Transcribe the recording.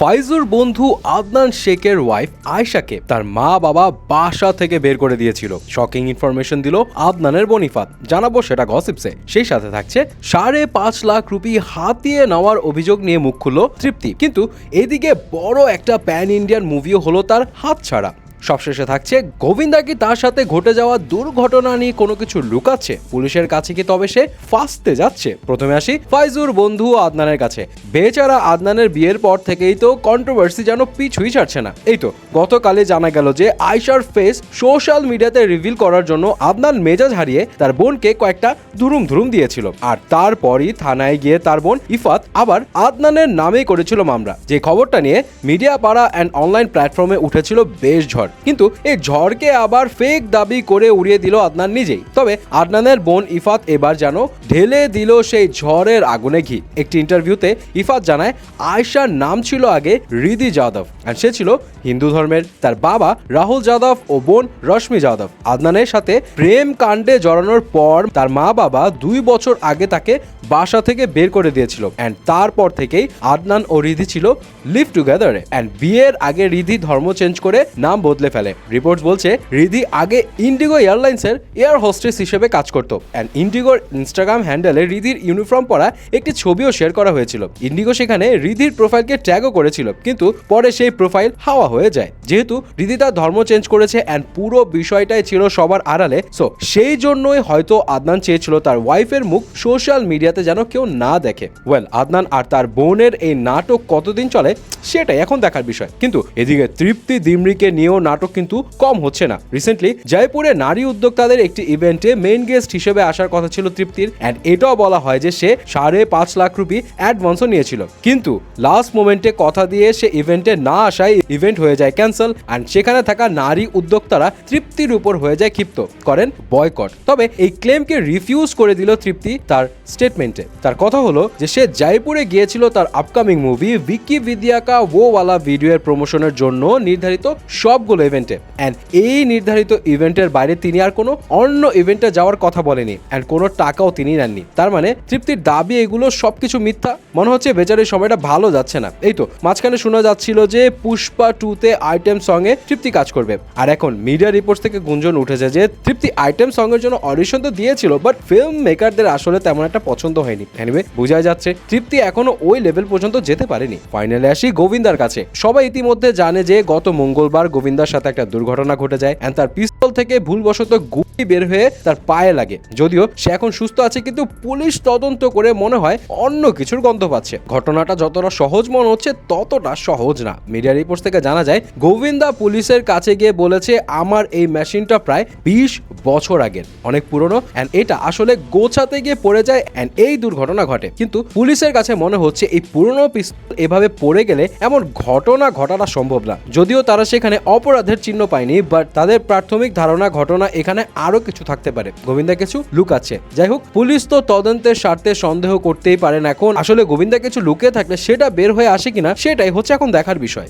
ফাইজুর বন্ধু আদনান শেখের ওয়াইফ আয়েশাকে তার মা বাবা বাসা থেকে বের করে দিয়েছিল। শকিং ইনফরমেশন দিল আদনানের বোন ইফাত। জানাবো সেটা গসিপসে। সেই সাথে থাকছে 5.5 লাখ রুপি হাতিয়ে নেওয়ার অভিযোগ নিয়ে মুখ খুলল তৃপ্তি। কিন্তু এদিকে বড় একটা প্যান ইন্ডিয়ান মুভিও হলো তার হাতছাড়া। সবশেষে থাকছে গোবিন্দা কি তার সাথে ঘটে যাওয়া দুর্ঘটনা নিয়ে কোনো কিছু লুকাচ্ছে, পুলিশের কাছে কি তবে সে ফাঁসতে যাচ্ছে। প্রথমে আসি ফাইজুর বন্ধু আদনানের কাছে। বেচারা আদনানের বিয়ের পর থেকেই তো কন্ট্রোভার্সি যেন পিছুই ছাড়ছে না। এই তো গতকালে জানা গেল যে আয়েশার ফেস সোশ্যাল মিডিয়াতে রিভিল করার জন্য আদনান মেজাজ হারিয়ে তার বোনকে কয়েকটা ধুরুম দিয়েছিল। আর তারপরই থানায় গিয়ে তার বোন ইফাত আবার আদনানের নামেই করেছিল মামলা। যে খবরটা নিয়ে মিডিয়া পাড়া অ্যান্ড অনলাইন প্ল্যাটফর্মে উঠেছিল বেশ ঝড়। কিন্তু এই ঝড়কে আবার ফেক দাবি করে উড়িয়ে দিল আদনান নিজেই। তবে আদনানের বোন ইফাত এবার যেন ঢেলে দিল সেই ঝড়ের আগুনে ঘি। একটি ইন্টারভিউতে ইফাত জানায় আয়েশার নাম ছিল আগে রিধি যাদব আর সে ছিল হিন্দু ধর্মের। তার বাবা রাহুল যাদব ও বোন রশ্মি যাদব। আদনানের সাথে প্রেম কাণ্ডে জড়ানোর পর তার মা বাবা 2 বছর আগে তাকে বাসা থেকে বের করে দিয়েছিল। অ্যান্ড তারপর থেকেই আদনান ও রিধি ছিল লিভ টুগেদারে। অ্যান্ড বিয়ের আগে রিধি ধর্ম চেঞ্জ করে নাম বদলে ফেলে। রিপোর্টস বলছে রিধি আগে ইন্ডিগো এয়ারলাইন্সের এয়ার হোস্টেস হিসেবে কাজ করত। অ্যান্ড ইন্ডিগোর ইনস্টাগ্রাম হ্যান্ডেলে রিধির ইউনিফর্ম পরা একটি ছবিও শেয়ার করা হয়েছিল। ইন্ডিগো সেখানে রিধির প্রোফাইলকে ট্যাগও করেছিল, কিন্তু পরে সেই প্রোফাইল হাওয়া হয়ে যায়। যেহেতু রিধি তার ধর্ম চেঞ্জ করেছে অ্যান্ড পুরো বিষয়টাই ছিল সবার আড়ালে, সো সেই জন্যই হয়তো আদনান চেয়েছিল তার ওয়াইফের মুখ সোশ্যাল মিডিয়াতে যেন কেউ না দেখে। ওয়েল, আদনান আর তার বোনের এই নাটক কতদিন চলে সেটাই এখন দেখার বিষয়। কিন্তু এদিকে তৃপ্তি দিমরিকে নিয়েও নাটক কিন্তু কম হচ্ছে না। রিসেন্টলি জয়পুরে নারী উদ্যোক্তাদের একটি ইভেন্টে মেইন গেস্ট হিসেবে আসার কথা ছিল তৃপ্তির। অ্যান্ড এটাও বলা হয় যে সে 5.5 লাখ রুপি অ্যাডভান্সও নিয়েছিল। কিন্তু লাস্ট মোমেন্টে কথা দিয়ে সে ইভেন্টে না আসায় ইভেন্ট হয়ে যায় ক্যান্সেল। অ্যান্ড সেখানে থাকা নারী উদ্যোক্তারা তৃপ্তির উপর হয়ে যায় ক্ষিপ্ত, করেন বয়কট। তবে এই ক্লেমকে রিফিউজ করে দিল তৃপ্তি তার স্টেটমেন্টে। তার কথা হলো যে সে জয়পুরে গিয়েছিল তার আপকামিং মুভি ভিকি বিদ্যা কা वो वाला ভিডিওর প্রমোশনের জন্য নির্ধারিত সবগুলো ইভেন্টে। অ্যান্ড এই নির্ধারিত ইভেন্টের বাইরে তিনি আর কোনো অন্য ইভেন্টে যাওয়ার কথা বলেনি। অ্যান্ড কোনো টাকাও তিনি নেননি। তার মানে তৃপ্তির দাবি এগুলো সবকিছু মিথ্যা। মনে হচ্ছে বেচারের সময়টা ভালো যাচ্ছে না। এই তো মাঝখানে শোনা যাচ্ছিল যে পুষ্পা 2-তে আইটেম সঙ্গে তৃপ্তি কাজ করবে। আর এখন মিডিয়া রিপোর্টস থেকে গুঞ্জন উঠেছে যে তৃপ্তি আইটেম সঙ্গের জন্য অডিশন তো দিয়েছিল, বাট ফিল্ম মেকারদের আসলে তেমন একটা পছন্দ হয়নি। এনিওয়ে, বোঝা যাচ্ছে তৃপ্তি এখনো ওই লেভেল পর্যন্ত যেতে পারেনি। ফাইনালে আসি গোবিন্দার কাছে। সবাই ইতিমধ্যে জানে যে গত মঙ্গলবার গোবিন্দার সাথে একটা দুর্ঘটনা ঘটে যায়। এন্ড তার পিস্তল থেকে ভুলবশত গুলি বের হয়ে তার পায়ে লাগে। যদিও সে এখন সুস্থ আছে, কিন্তু পুলিশ তদন্ত করে মনে হয় অন্য কিছুর গন্ধ পাচ্ছে। ঘটনাটা যতটা সহজ মনে হচ্ছে ততটা সহজ না। মিডিয়া রিপোর্টস থেকে জানা যায় গোবিন্দা পুলিশের কাছে গিয়ে বলেছে আমার এই মেশিনটা প্রায় 20 বছর আগের, অনেক পুরনো। এন্ড এটা আসলে গোছাতে গিয়ে পড়ে যায় এন্ড এই দুর্ঘটনা ঘটে। কিন্তু পুলিশের কাছে মনে হচ্ছে এই পুরনো পিস্তল এভাবে পড়ে গেলে এমন ঘটনা ঘটাটা সম্ভব না। যদিও তারা সেখানে অপরাধের চিহ্ন পায়নি, বাট তাদের প্রাথমিক ধারণা ঘটনা এখানে আরো কিছু থাকতে পারে। গোবিন্দা কিছু লুকাচ্ছে। যাই হোক, পুলিশ তো তদন্তের স্বার্থে সন্দেহ করতেই পারেন। এখন আসলে গোবিন্দা কিছু লুকিয়ে থাকলে সেটা বের হয়ে আসে কিনা সেটাই হচ্ছে এখন দেখার বিষয়।